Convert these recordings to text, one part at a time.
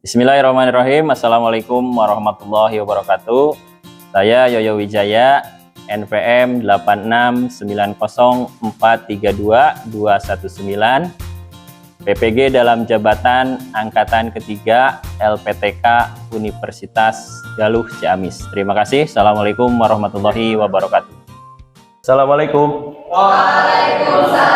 Bismillahirrahmanirrahim. Assalamualaikum warahmatullahi wabarakatuh. Saya Yoyo Wijaya, NPM 86904322219, PPG dalam jabatan Angkatan Ketiga LPTK Universitas Galuh Ciamis. Terima kasih. Assalamualaikum warahmatullahi wabarakatuh. Assalamualaikum. Waalaikumsalam.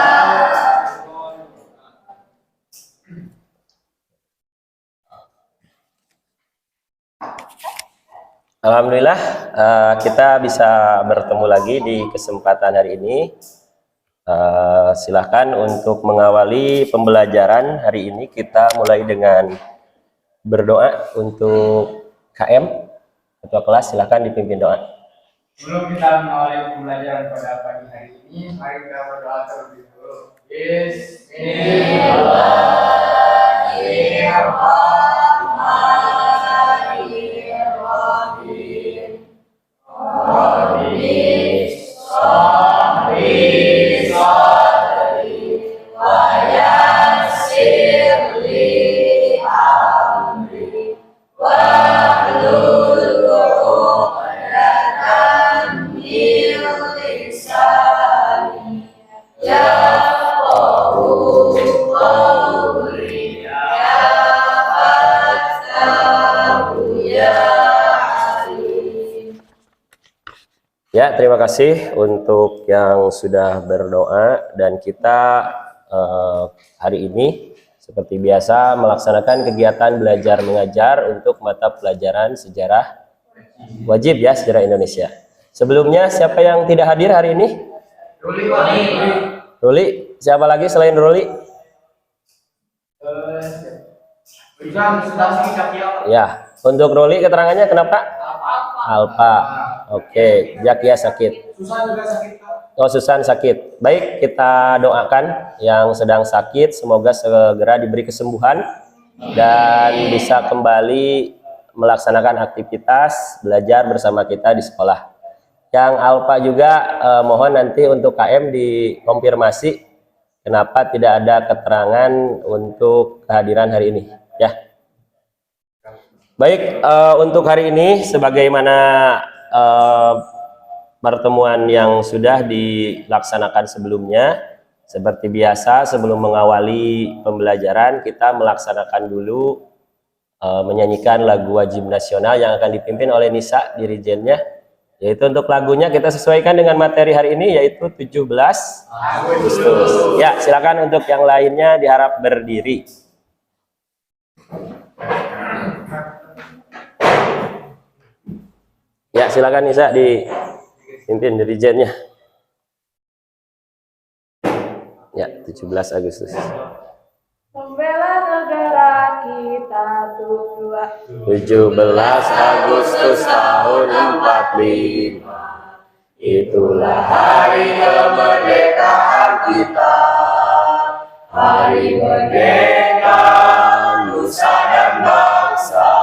Alhamdulillah kita bisa bertemu lagi di kesempatan hari ini. Silahkan untuk mengawali pembelajaran hari ini kita mulai dengan berdoa untuk KM. Ketua kelas silahkan dipimpin doa. Sebelum kita mengawali pembelajaran pada pagi hari ini, mari kita berdoa terlebih dahulu. Bismillahirrahmanirrahim. Rabbi sholli sadri wa yassir li amri wahlul 'uqdatam min lisani yafqahu qawli ya fattahu ya alim. Ya, terima kasih untuk yang sudah berdoa, dan kita hari ini seperti biasa melaksanakan kegiatan belajar mengajar untuk mata pelajaran sejarah wajib ya, sejarah Indonesia. Sebelumnya siapa yang tidak hadir hari ini? Ruli. Siapa lagi selain Ruli? Ya, untuk Ruli keterangannya kenapa? Alfa. Oke, Jakia sakit. Susan juga sakit, Pak. Oh, Susan sakit. Baik, kita doakan yang sedang sakit semoga segera diberi kesembuhan dan bisa kembali melaksanakan aktivitas belajar bersama kita di sekolah. Yang Alfa juga mohon nanti untuk KM dikonfirmasi kenapa tidak ada keterangan untuk kehadiran hari ini, ya. Baik, untuk hari ini sebagaimana pertemuan yang sudah dilaksanakan sebelumnya, seperti biasa sebelum mengawali pembelajaran kita melaksanakan dulu menyanyikan lagu wajib nasional yang akan dipimpin oleh Nisa dirijennya, yaitu untuk lagunya kita sesuaikan dengan materi hari ini yaitu 17 Agustus. Ya, silakan untuk yang lainnya diharap berdiri. Ya, silakan Nisa dipimpin dirijennya. Ya, 17 Agustus. Membela negara kita berdua. 17 Agustus tahun 45. Itulah hari kemerdekaan kita. Hari merdeka nusa dan bangsa.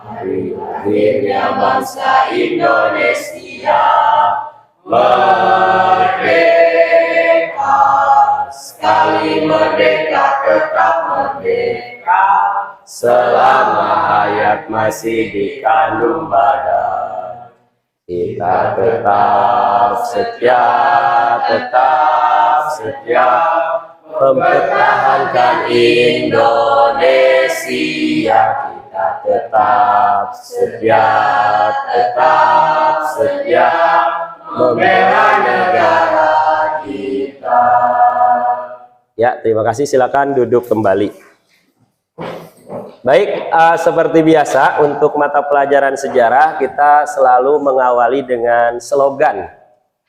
Hari akhirnya bangsa Indonesia merdeka. Sekali merdeka tetap merdeka. Selama hayat masih dikandung badan, kita tetap setia mempertahankan Indonesia. Kita tetap setia membela negara kita. Ya, terima kasih. Silakan duduk kembali. Baik, seperti biasa untuk mata pelajaran sejarah kita selalu mengawali dengan slogan.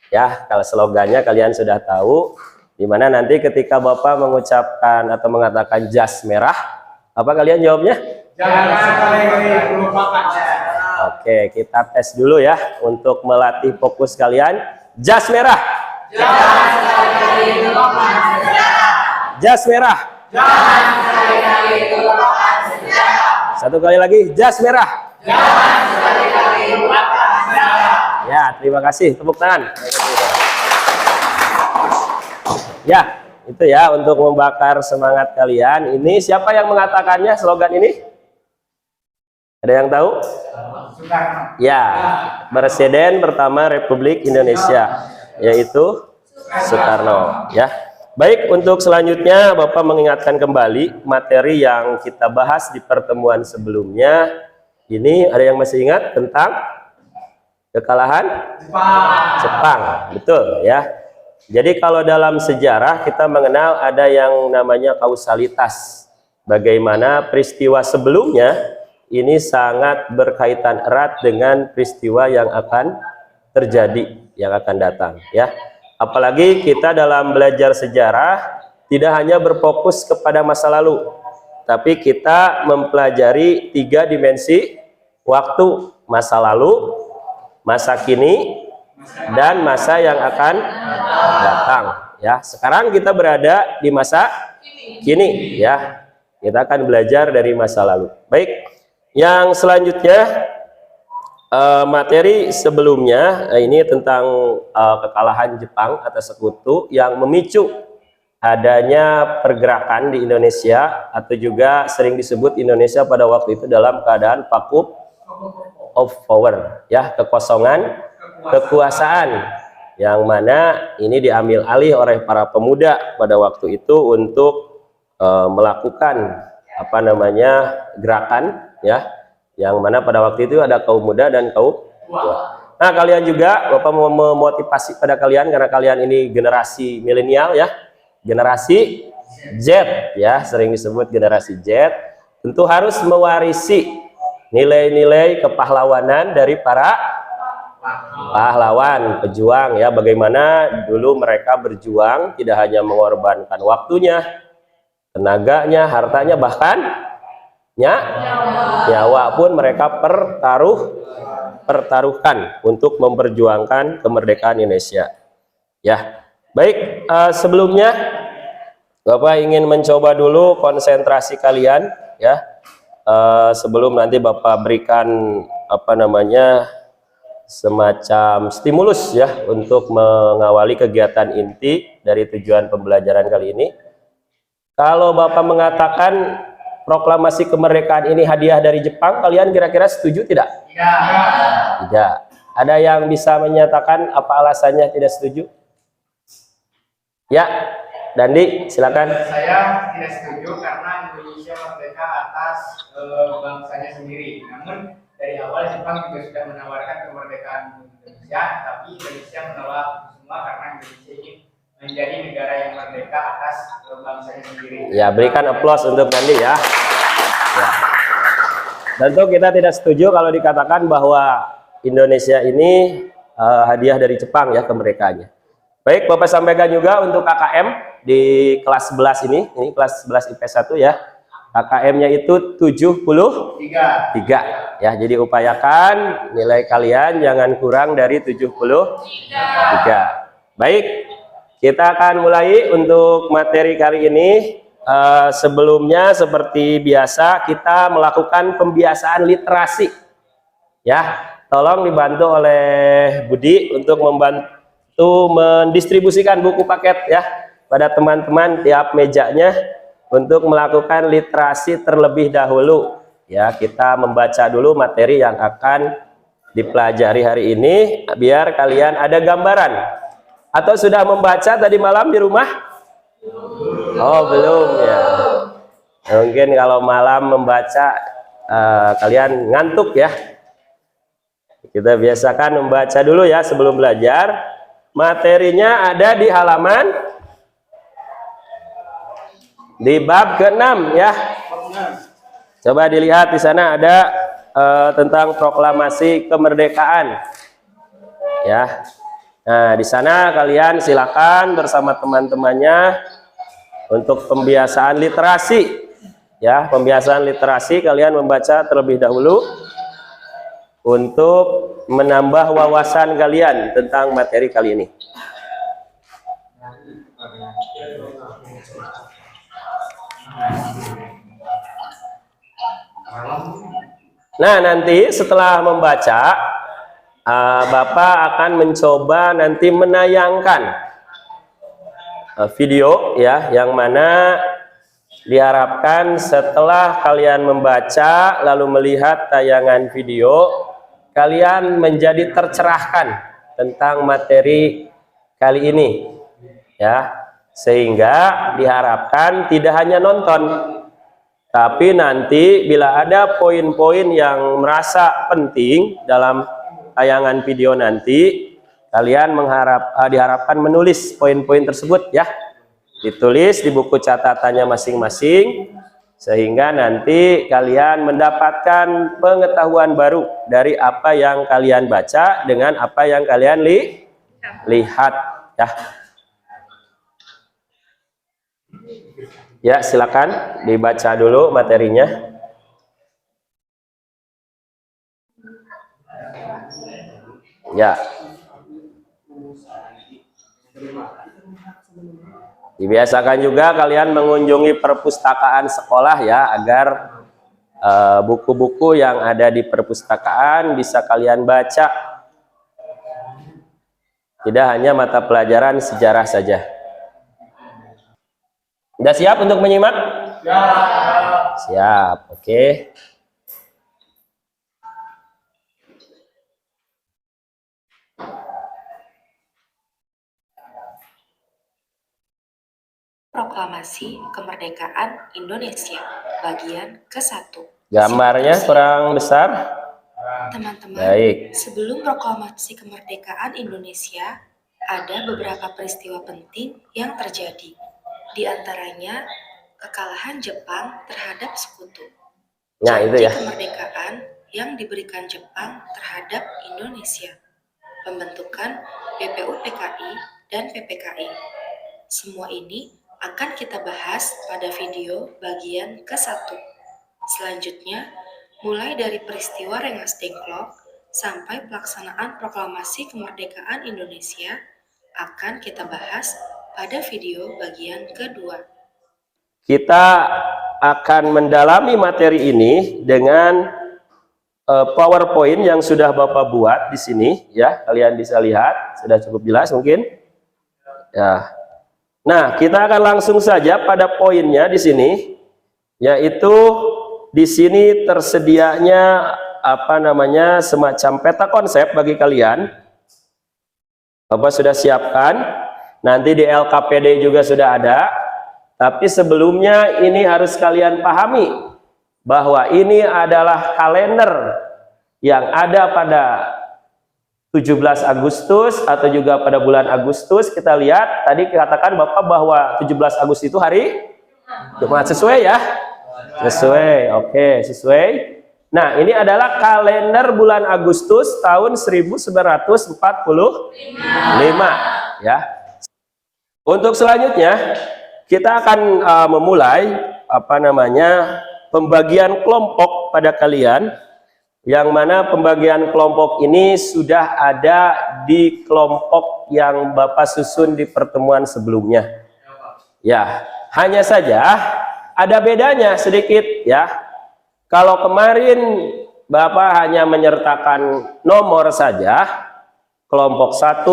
Ya, kalau slogannya kalian sudah tahu, dimana nanti ketika Bapak mengucapkan atau mengatakan jas merah, apa kalian jawabnya? Jangan sekali-kali melupakan. Oke, kita tes dulu ya untuk melatih fokus kalian. Jas merah. Jangan sekali-kali melupakan sejarah. Jas merah. Jangan sekali-kali melupakan sejarah. Satu kali lagi, jas merah. Jangan sekali-kali melupakan sejarah. Ya, terima kasih. Tepuk tangan. Ya, itu ya untuk membakar semangat kalian. Ini siapa yang mengatakannya slogan ini? Ada yang tahu? Soekarno. Ya, Presiden pertama Republik Indonesia yaitu Soekarno. Ya, baik, untuk selanjutnya Bapak mengingatkan kembali materi yang kita bahas di pertemuan sebelumnya. Ini ada yang masih ingat tentang kekalahan Jepang, betul ya. Jadi kalau dalam sejarah kita mengenal ada yang namanya kausalitas. Bagaimana peristiwa sebelumnya ini sangat berkaitan erat dengan peristiwa yang akan terjadi, yang akan datang ya. Apalagi kita dalam belajar sejarah tidak hanya berfokus kepada masa lalu, tapi kita mempelajari 3 dimensi waktu: masa lalu, masa kini, dan masa yang akan datang ya. Sekarang kita berada di masa kini ya. Kita akan belajar dari masa lalu. Baik. Yang selanjutnya materi sebelumnya ini tentang kekalahan Jepang atas sekutu yang memicu adanya pergerakan di Indonesia, atau juga sering disebut Indonesia pada waktu itu dalam keadaan vacuum of power ya, kekosongan kekuasaan, yang mana ini diambil alih oleh para pemuda pada waktu itu untuk melakukan gerakan ya, yang mana pada waktu itu ada kaum muda dan kaum tua. Nah, kalian juga Bapak mau memotivasi pada kalian karena kalian ini generasi milenial ya, generasi Z ya, sering disebut generasi Z, tentu harus mewarisi nilai-nilai kepahlawanan dari para pahlawan pejuang ya. Bagaimana dulu mereka berjuang, tidak hanya mengorbankan waktunya, tenaganya, hartanya, bahkan nyawa pun mereka pertaruhkan untuk memperjuangkan kemerdekaan Indonesia ya. Baik, sebelumnya Bapak ingin mencoba dulu konsentrasi kalian ya, sebelum nanti Bapak berikan semacam stimulus ya untuk mengawali kegiatan inti dari tujuan pembelajaran kali ini. Kalau Bapak mengatakan proklamasi kemerdekaan ini hadiah dari Jepang, kalian kira-kira setuju tidak? Tidak. Ada yang bisa menyatakan apa alasannya tidak setuju? Ya, Dandi, silakan. Saya tidak setuju karena Indonesia merdeka atas bangsanya sendiri. Namun dari awal Jepang juga sudah menawarkan kemerdekaan Indonesia, tapi Indonesia menolak semua karena Indonesia ini menjadi negara yang merdeka atas bangsanya sendiri. Ya, berikan aplaus untuk Dandi ya. Ya. Tentu kita tidak setuju kalau dikatakan bahwa Indonesia ini hadiah dari Jepang ya kemerdekaannya. Baik, Bapak sampaikan juga untuk KKM di kelas 11 ini kelas 11 IP 1 ya. KKM-nya itu 73 ya. Jadi upayakan nilai kalian jangan kurang dari 73. Baik, kita akan mulai untuk materi kali ini. Sebelumnya seperti biasa kita melakukan pembiasaan literasi ya. Tolong dibantu oleh Budi untuk membantu mendistribusikan buku paket ya pada teman-teman tiap mejanya untuk melakukan literasi terlebih dahulu ya. Kita membaca dulu materi yang akan dipelajari hari ini biar kalian ada gambaran. Atau sudah membaca tadi malam di rumah? Oh, belum ya. Mungkin kalau malam membaca kalian ngantuk ya. Kita biasakan membaca dulu ya sebelum belajar. Materinya ada di halaman di bab ke-6 ya. Coba dilihat di sana ada tentang proklamasi kemerdekaan ya. Nah, di sana kalian silakan bersama teman-temannya untuk pembiasaan literasi ya. Pembiasaan literasi kalian membaca terlebih dahulu untuk menambah wawasan kalian tentang materi kali ini. Nah, nanti setelah membaca Bapak akan mencoba nanti menayangkan video ya, yang mana diharapkan setelah kalian membaca lalu melihat tayangan video, kalian menjadi tercerahkan tentang materi kali ini, ya, sehingga diharapkan tidak hanya nonton, tapi nanti bila ada poin-poin yang merasa penting dalam tayangan video nanti, kalian diharapkan menulis poin-poin tersebut, ya, ditulis di buku catatannya masing-masing, sehingga nanti kalian mendapatkan pengetahuan baru dari apa yang kalian baca dengan apa yang kalian lihat, ya. Ya, silakan dibaca dulu materinya. Ya. Dibiasakan juga kalian mengunjungi perpustakaan sekolah, ya, agar buku-buku yang ada di perpustakaan bisa kalian baca. Tidak hanya mata pelajaran sejarah saja. Sudah siap untuk menyimak? Siap, oke. Proklamasi Kemerdekaan Indonesia bagian ke-1. Gambarnya kurang besar. Teman-teman, Baik. sebelum proklamasi kemerdekaan Indonesia, ada beberapa peristiwa penting yang terjadi. Di antaranya, kekalahan Jepang terhadap sekutu. Nah, itu Janji ya. kemerdekaan yang diberikan Jepang terhadap Indonesia. Pembentukan BPUPKI dan PPKI. Semua ini akan kita bahas pada video bagian ke-1. Selanjutnya, mulai dari peristiwa Rengas Dengklok sampai pelaksanaan proklamasi kemerdekaan Indonesia akan kita bahas pada video bagian kedua. Kita akan mendalami materi ini dengan PowerPoint yang sudah Bapak buat di sini, ya. Kalian bisa lihat, sudah cukup jelas mungkin. Ya. Nah, kita akan langsung saja pada poinnya di sini, yaitu di sini tersedianya semacam peta konsep bagi kalian. Bapak sudah siapkan. Nanti di LKPD juga sudah ada. Tapi sebelumnya ini harus kalian pahami bahwa ini adalah kalender yang ada pada 17 Agustus atau juga pada bulan Agustus. Kita lihat tadi katakan Bapak bahwa 17 Agustus itu hari Jumat. Sesuai ya? Sesuai. Oke, sesuai. Nah, ini adalah kalender bulan Agustus tahun 1945, ya. Untuk selanjutnya kita akan memulai pembagian kelompok pada kalian, yang mana pembagian kelompok ini sudah ada di kelompok yang Bapak susun di pertemuan sebelumnya. Ya, hanya saja ada bedanya sedikit, ya. Kalau kemarin Bapak hanya menyertakan nomor saja, kelompok 1,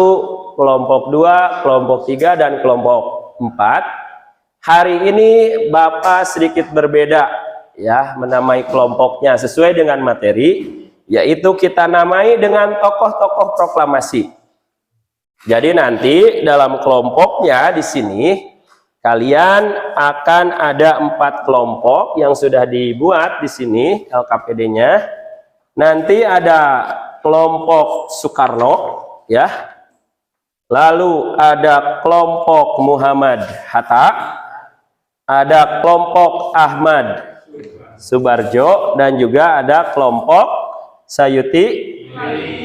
kelompok 2, kelompok 3, dan kelompok 4. Hari ini Bapak sedikit berbeda, ya, menamai kelompoknya sesuai dengan materi, yaitu kita namai dengan tokoh-tokoh proklamasi. Jadi nanti dalam kelompoknya di sini kalian akan ada 4 kelompok yang sudah dibuat di sini LKPD-nya. Nanti ada kelompok Soekarno, ya. Lalu ada kelompok Muhammad Hatta, ada kelompok Ahmad Subarjo, dan juga ada kelompok Sayuti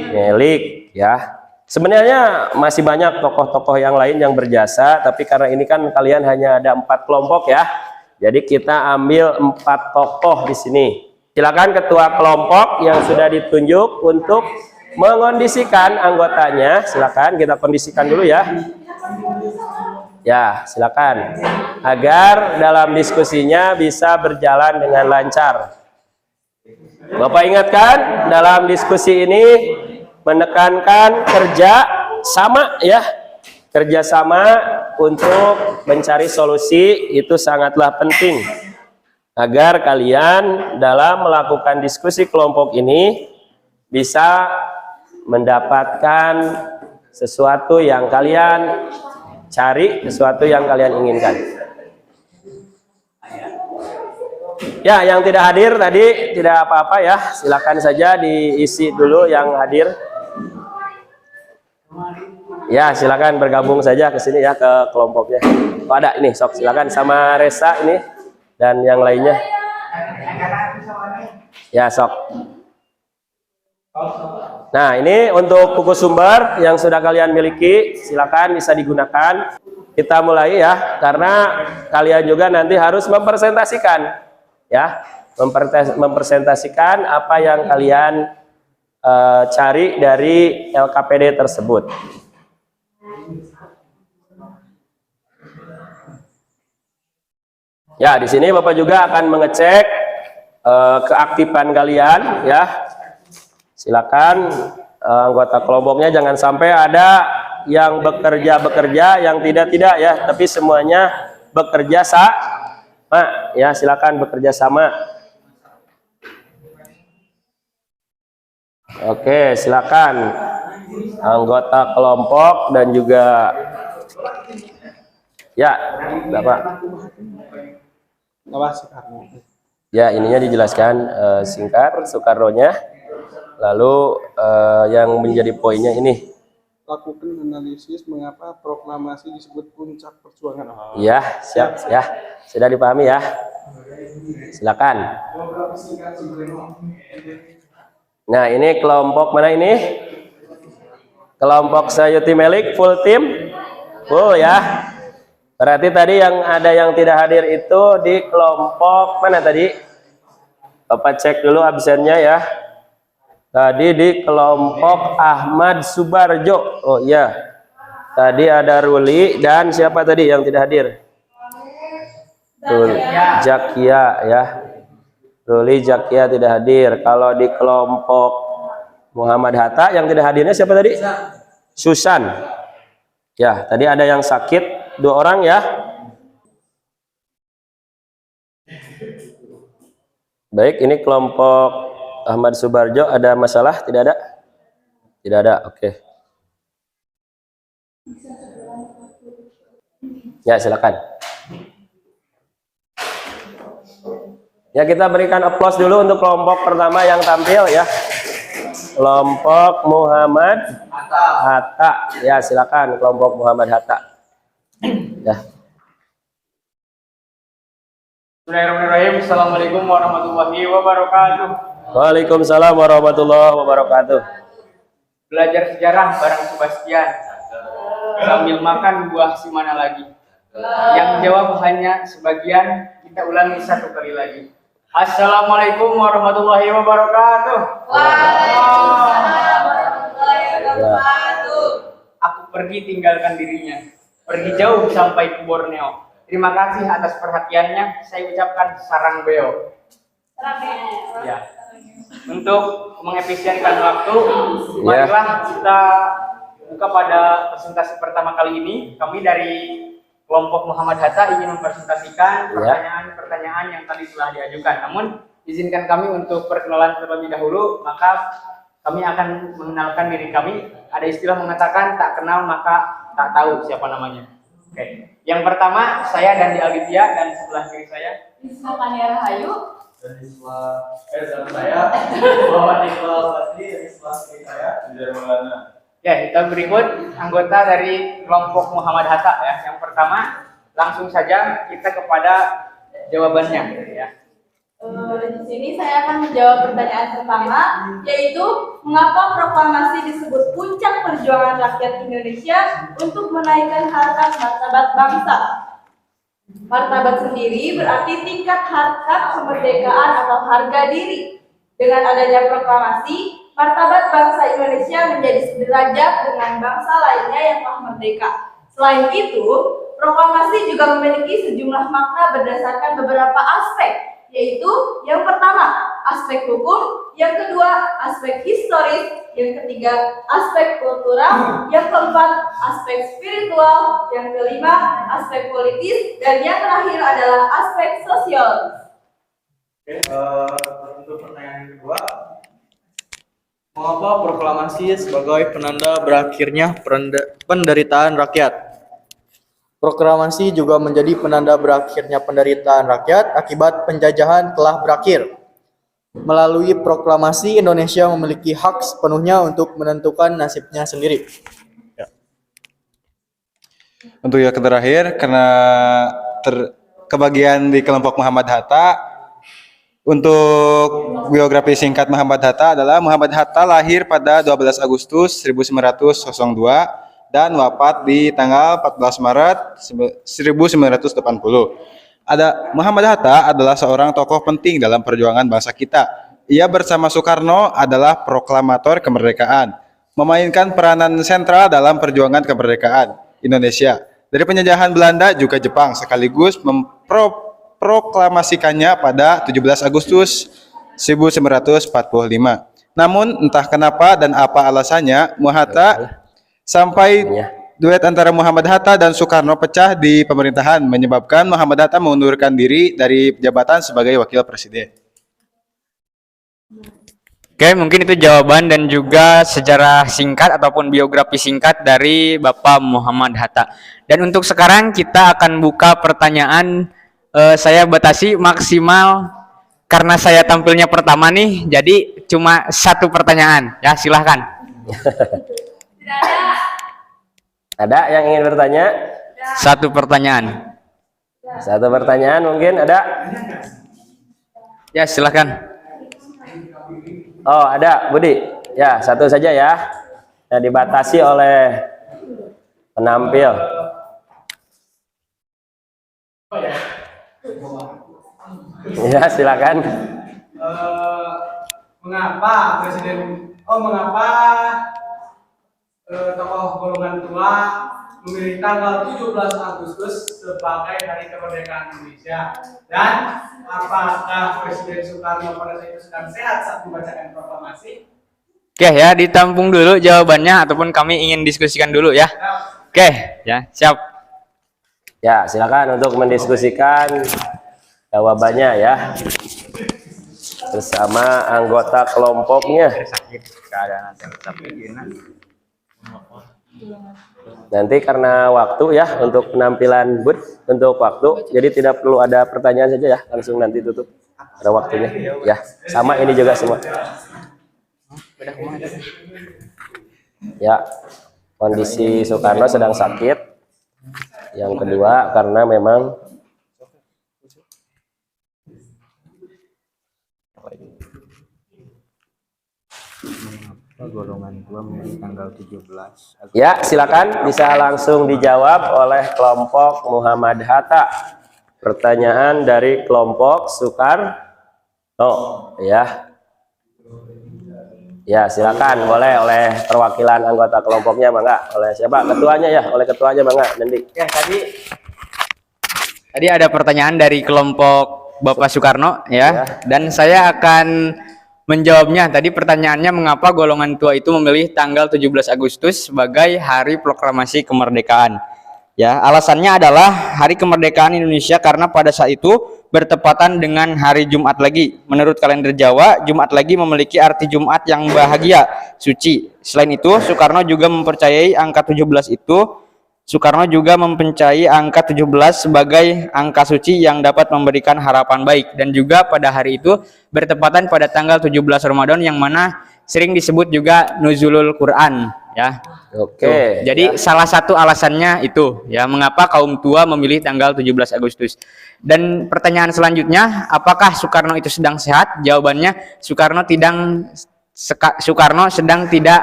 Melik, ya. Sebenarnya masih banyak tokoh-tokoh yang lain yang berjasa, tapi karena ini kan kalian hanya ada 4 kelompok, ya. Jadi kita ambil 4 tokoh di sini. Silakan ketua kelompok yang sudah ditunjuk untuk mengondisikan anggotanya. Silakan kita kondisikan dulu, ya. Ya, silakan. Agar dalam diskusinya bisa berjalan dengan lancar. Bapak ingatkan dalam diskusi ini menekankan kerja sama, ya. Kerjasama untuk mencari solusi itu sangatlah penting. agar kalian dalam melakukan diskusi kelompok ini bisa mendapatkan sesuatu yang kalian cari, sesuatu yang kalian inginkan. Ya, yang tidak hadir tadi tidak apa-apa ya, silakan saja diisi dulu yang hadir. Ya, silakan bergabung saja ke sini ya, ke kelompoknya. Oh, ada ini, sok silakan sama Resa ini dan yang lainnya. Ya, sok. Nah, ini untuk buku sumber yang sudah kalian miliki, silakan bisa digunakan. Kita mulai ya, karena kalian juga nanti harus mempresentasikan ya, mempresentasikan apa yang kalian cari dari LKPD tersebut. Ya, di sini Bapak juga akan mengecek keaktifan kalian ya. Silakan anggota kelompoknya jangan sampai ada yang bekerja yang tidak ya, tapi semuanya bekerja sama ya. Silakan bekerja sama. Oke, silakan anggota kelompok dan juga ya Bapak. Ya, ininya dijelaskan singkat Soekarno-nya. Lalu yang menjadi poinnya ini. Lakukan analisis mengapa proklamasi disebut puncak perjuangan. Ya, siap ya. Sudah dipahami ya. Silakan. Nah, ini kelompok mana ini? Kelompok Sayuti Melik full tim. Full ya. Berarti tadi yang ada yang tidak hadir itu di kelompok mana tadi? Bapak cek dulu absennya ya. Tadi di kelompok Ahmad Subarjo. Oh iya. Tadi ada Ruli dan siapa tadi yang tidak hadir? Jakia ya. Ruli Jakia tidak hadir. Kalau di kelompok Muhammad Hatta yang tidak hadirnya siapa tadi? Susan. Ya, tadi ada yang sakit 2 orang ya. Baik, ini kelompok Ahmad Subarjo ada masalah? Tidak ada? Tidak ada, oke. Ya, silakan. Ya, kita berikan aplaus dulu untuk kelompok pertama yang tampil ya. Kelompok Muhammad Hatta. Ya, silakan kelompok Muhammad Hatta. Ya. Bismillahirrahmanirrahim. Assalamualaikum warahmatullahi wabarakatuh. Waalaikumsalam warahmatullahi wabarakatuh. Belajar sejarah bareng Sebastian sambil makan buah si mana lagi. Yang jawab hanya sebagian, kita ulangi 1 kali lagi. Assalamualaikum warahmatullahi wabarakatuh. Waalaikumsalam warahmatullahi wabarakatuh. Aku pergi tinggalkan dirinya, pergi jauh sampai ke Borneo. Terima kasih atas perhatiannya. Saya ucapkan sarang beo. Ya. Untuk mengefisienkan waktu, marilah kita buka pada presentasi pertama kali ini. Kami dari kelompok Muhammad Hatta ingin mempresentasikan pertanyaan-pertanyaan yang tadi telah diajukan. Namun, izinkan kami untuk perkenalan terlebih dahulu, maka kami akan mengenalkan diri kami. Ada istilah mengatakan tak kenal maka tak tahu siapa namanya. Oke. Yang pertama, saya Dandi Alditia dan sebelah kiri saya Isma Kania Rahayu. Dan saya Muhammad Iqbal Fasli dan saya dari mana? Ya, kita berikut anggota dari kelompok Muhammad Hatta ya. Yang pertama, langsung saja kita kepada jawabannya ya. Di sini saya akan menjawab pertanyaan pertama, yaitu mengapa proklamasi disebut puncak perjuangan rakyat Indonesia untuk menaikkan harkat martabat bangsa. Martabat sendiri berarti tingkat harkat kemerdekaan atau harga diri. Dengan adanya proklamasi, martabat bangsa Indonesia menjadi sederajat dengan bangsa lainnya yang telah merdeka. Selain itu, proklamasi juga memiliki sejumlah makna berdasarkan beberapa aspek, yaitu yang pertama, aspek hukum, yang kedua, aspek historis, yang ketiga, aspek kultural, yang keempat, aspek spiritual, yang kelima, aspek politis, dan yang terakhir adalah aspek sosial. Untuk pertanyaan yang kedua, mengapa proklamasi sebagai penanda berakhirnya penderitaan rakyat? Proklamasi juga menjadi penanda berakhirnya penderitaan rakyat akibat penjajahan telah berakhir. Melalui proklamasi, Indonesia memiliki hak sepenuhnya untuk menentukan nasibnya sendiri. Untuk yang terakhir, karena kebagian di kelompok Muhammad Hatta, untuk biografi singkat Muhammad Hatta adalah Muhammad Hatta lahir pada 12 Agustus 1902 dan wafat di tanggal 14 Maret 1980. Muhammad Hatta adalah seorang tokoh penting dalam perjuangan bangsa kita. Ia bersama Soekarno adalah proklamator kemerdekaan, memainkan peranan sentral dalam perjuangan kemerdekaan Indonesia dari penjajahan Belanda juga Jepang, sekaligus memproklamasikannya pada 17 Agustus 1945. Namun entah kenapa dan apa alasannya, Hatta sampai duet antara Muhammad Hatta dan Soekarno pecah di pemerintahan, menyebabkan Muhammad Hatta mengundurkan diri dari jabatan sebagai wakil presiden. Oke, mungkin itu jawaban dan juga sejarah singkat ataupun biografi singkat dari Bapak Muhammad Hatta. Dan untuk sekarang kita akan buka pertanyaan. Saya batasi maksimal karena saya tampilnya pertama nih, jadi cuma 1 pertanyaan. Ya, silahkan. Ada yang ingin bertanya? 1 pertanyaan. 1 pertanyaan mungkin ada? Ya, silahkan. Oh, ada, Budi. Ya, 1 saja ya. Nah, dibatasi oleh penampil. Ya, silakan. Mengapa tokoh golongan tua memilih tanggal 17 Agustus sebagai hari kemerdekaan Indonesia, dan apakah Presiden Soekarno pada saat itu sedang sehat saat membacakan proklamasi? Oke ya, ditampung dulu jawabannya ataupun kami ingin diskusikan dulu ya. Oke, ya, siap. Ya, silakan untuk mendiskusikan jawabannya ya bersama anggota kelompoknya. Nanti karena waktu ya untuk penampilan untuk waktu, jadi tidak perlu ada pertanyaan saja ya, langsung nanti tutup ada waktunya ya. Sama ini juga semua ya. Kondisi Soekarno sedang sakit, yang kedua karena memang golongan tua memilih tanggal 17 Agustus. ya. Silakan bisa langsung dijawab oleh kelompok Muhammad Hatta. Pertanyaan dari kelompok Soekarno ya. Ya, silakan, boleh oleh perwakilan anggota kelompoknya, Bangga. Oleh siapa? Ketuanya ya, oleh ketuanya, Bangga. Nanti. Ya, tadi ada pertanyaan dari kelompok Bapak Soekarno ya, dan saya akan menjawabnya. Tadi pertanyaannya, mengapa golongan tua itu memilih tanggal 17 Agustus sebagai hari proklamasi kemerdekaan. Ya, alasannya adalah hari kemerdekaan Indonesia karena pada saat itu bertepatan dengan hari Jumat Lagi. Menurut kalender Jawa, Jumat Lagi memiliki arti Jumat yang bahagia, suci. Selain itu, Soekarno juga mempercayai angka 17 itu. Soekarno juga mempercayai angka 17 sebagai angka suci yang dapat memberikan harapan baik, dan juga pada hari itu bertepatan pada tanggal 17 Ramadan yang mana sering disebut juga Nuzulul Quran ya. Oke. Jadi salah satu alasannya itu ya, mengapa kaum tua memilih tanggal 17 Agustus. Dan pertanyaan selanjutnya, apakah Soekarno itu sedang sehat? Jawabannya, Soekarno sedang tidak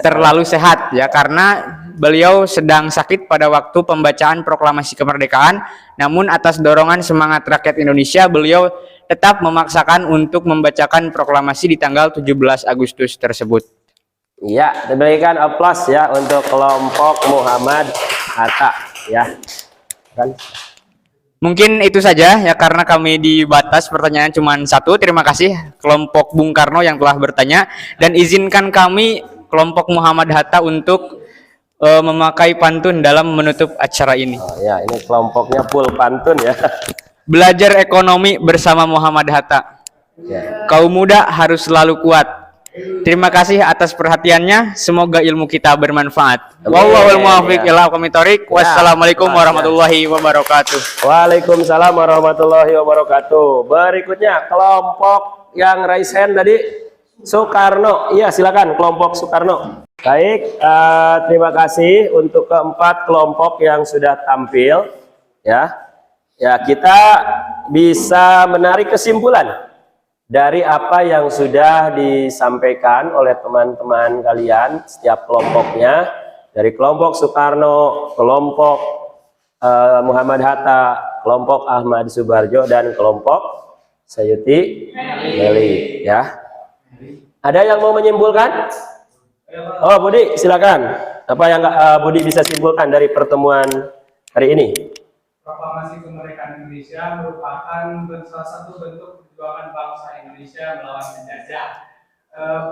terlalu sehat ya, karena beliau sedang sakit pada waktu pembacaan proklamasi kemerdekaan. Namun atas dorongan semangat rakyat Indonesia, beliau tetap memaksakan untuk membacakan proklamasi di tanggal 17 Agustus tersebut. Ya, diberikan aplaus ya untuk kelompok Muhammad Hatta ya. Kan? Mungkin itu saja ya, karena kami dibatas pertanyaan cuma 1. Terima kasih kelompok Bung Karno yang telah bertanya, dan izinkan kami kelompok Muhammad Hatta untuk memakai pantun dalam menutup acara ini. Oh, ya, ini kelompoknya full pantun ya. belajar ekonomi bersama Muhammad Hatta. Kaum muda harus selalu kuat. Terima kasih atas perhatiannya. Semoga ilmu kita bermanfaat. Wallahul muwaffiq ila aqwamit thoriq. Wassalamualaikum warahmatullahi wabarakatuh. Waalaikumsalam warahmatullahi wabarakatuh. Berikutnya kelompok yang raise hand tadi Soekarno. Iya, silakan kelompok Soekarno. Baik, terima kasih untuk keempat kelompok yang sudah tampil. Ya, kita bisa menarik kesimpulan dari apa yang sudah disampaikan oleh teman-teman kalian setiap kelompoknya, dari kelompok Soekarno, kelompok Muhammad Hatta, kelompok Ahmad Subarjo, dan kelompok Sayuti Meli. Ya, ada yang mau menyimpulkan? Oh, Budi, silakan. Apa yang Budi bisa simpulkan dari pertemuan hari ini? Proklamasi kemerdekaan Indonesia merupakan salah satu bentuk perjuangan bangsa Indonesia melawan penjajah.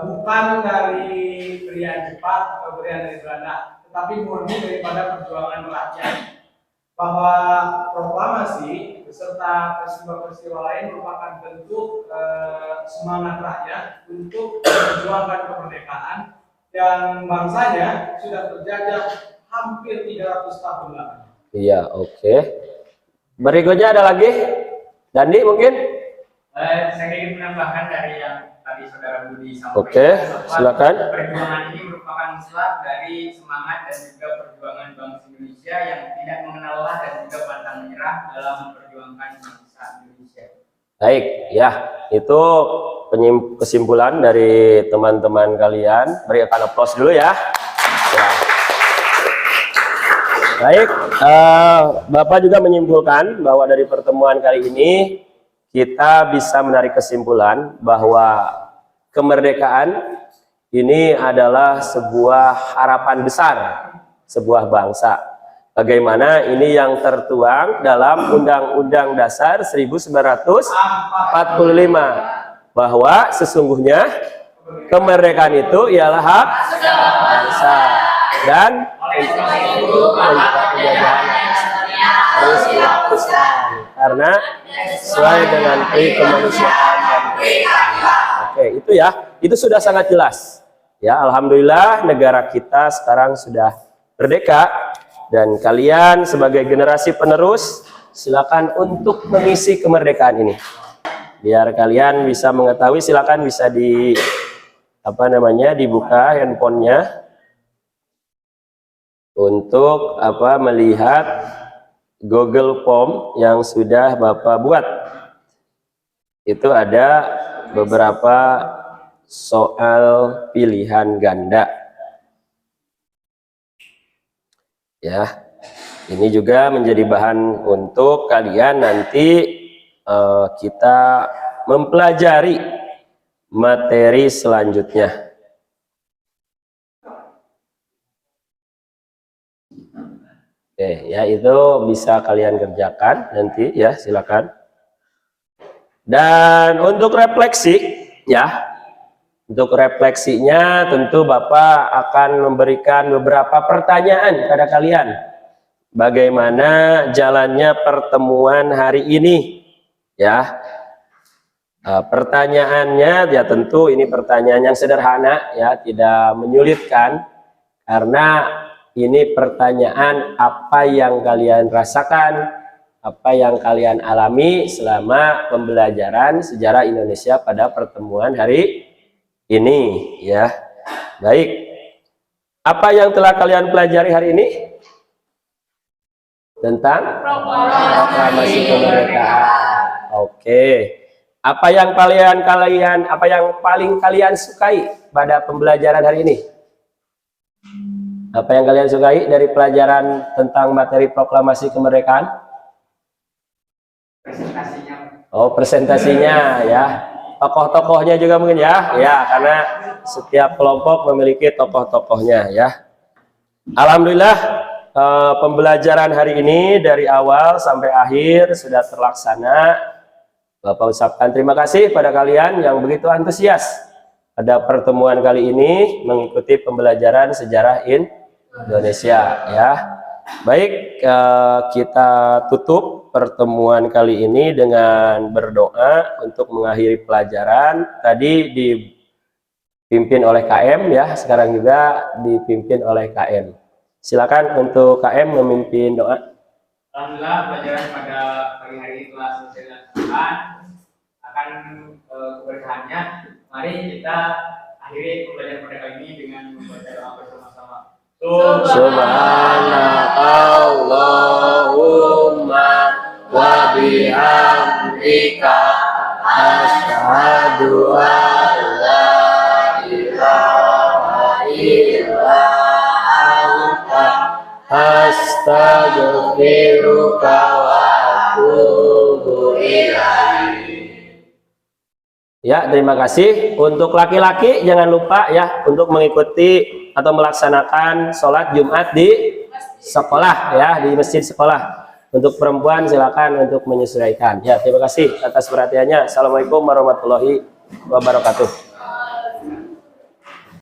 Bukan dari pilihan Jepang atau pilihan dari Belanda, tetapi murni daripada perjuangan rakyat. Bahwa proklamasi beserta peristiwa-peristiwa lain merupakan bentuk semangat rakyat untuk memperjuangkan kemerdekaan yang bangsanya sudah terjajah hampir 300 tahun lalu. Iya, oke. Berikutnya ada lagi? Dandi mungkin? Saya ingin menambahkan dari yang tadi saudara Budi sampaikan. Oke, silakan. Perjuangan ini merupakan selat dari semangat dan juga perjuangan bangsa Indonesia yang tidak mengenal lelah dan juga pantang menyerah dalam memperjuangkan bangsa Indonesia. Baik, ya, itu kesimpulan dari teman-teman kalian. Berikan aplaus dulu ya. Baik, Bapak juga menyimpulkan bahwa dari pertemuan kali ini kita bisa menarik kesimpulan bahwa kemerdekaan ini adalah sebuah harapan besar sebuah bangsa. Bagaimana ini yang tertuang dalam Undang-Undang Dasar 1945 bahwa sesungguhnya kemerdekaan itu ialah hak bangsa dan harus dihapuskan karena sesuai dengan pri kemanusiaan dan oke, itu ya, itu sudah sangat jelas ya. Alhamdulillah negara kita sekarang sudah merdeka dan kalian sebagai generasi penerus silakan untuk mengisi kemerdekaan ini biar kalian bisa mengetahui. Silakan bisa di dibuka handphonenya untuk melihat Google Form yang sudah Bapak buat. Itu ada beberapa soal pilihan ganda. Ya, ini juga menjadi bahan untuk kalian nanti kita mempelajari materi selanjutnya. Oke, ya itu bisa kalian kerjakan nanti ya, silakan. Dan untuk refleksi ya, untuk refleksinya tentu Bapak akan memberikan beberapa pertanyaan pada kalian. Bagaimana jalannya pertemuan hari ini ya. Pertanyaannya ya tentu ini pertanyaan yang sederhana ya, tidak menyulitkan karena ini pertanyaan apa yang kalian rasakan, apa yang kalian alami selama pembelajaran sejarah Indonesia pada pertemuan hari ini ya. Baik, apa yang telah kalian pelajari hari ini tentang proklamasi kemerdekaan? Oke, apa yang paling kalian sukai pada pembelajaran hari ini? Apa yang kalian sukai dari pelajaran tentang materi proklamasi kemerdekaan? Presentasinya. Oh, presentasinya ya. Tokoh-tokohnya juga mungkin ya. Ya, karena setiap kelompok memiliki tokoh-tokohnya ya. Alhamdulillah pembelajaran hari ini dari awal sampai akhir sudah terlaksana. Bapak ucapkan terima kasih pada kalian yang begitu antusias pada pertemuan kali ini mengikuti pembelajaran sejarah Indonesia ya. Baik, kita tutup pertemuan kali ini dengan berdoa untuk mengakhiri pelajaran. Tadi dipimpin oleh KM ya, sekarang juga dipimpin oleh KM. Silakan untuk KM memimpin doa. Alhamdulillah pelajaran pada pagi hari ini telah selesai dilaksanakan. Akan keberkahannya, mari kita akhiri pelajaran pada kali ini dengan membaca doa bersama-sama. Subhanakallahumma wa bihamdika asyhadu an la ilaha illa anta astaghfiruka wa atubu ilaik. Ya, terima kasih. Untuk laki-laki jangan lupa ya untuk mengikuti atau melaksanakan sholat Jumat di sekolah ya, di masjid sekolah. Untuk perempuan silakan untuk menyesuaikan. Ya, terima kasih atas perhatiannya. Assalamualaikum warahmatullahi wabarakatuh.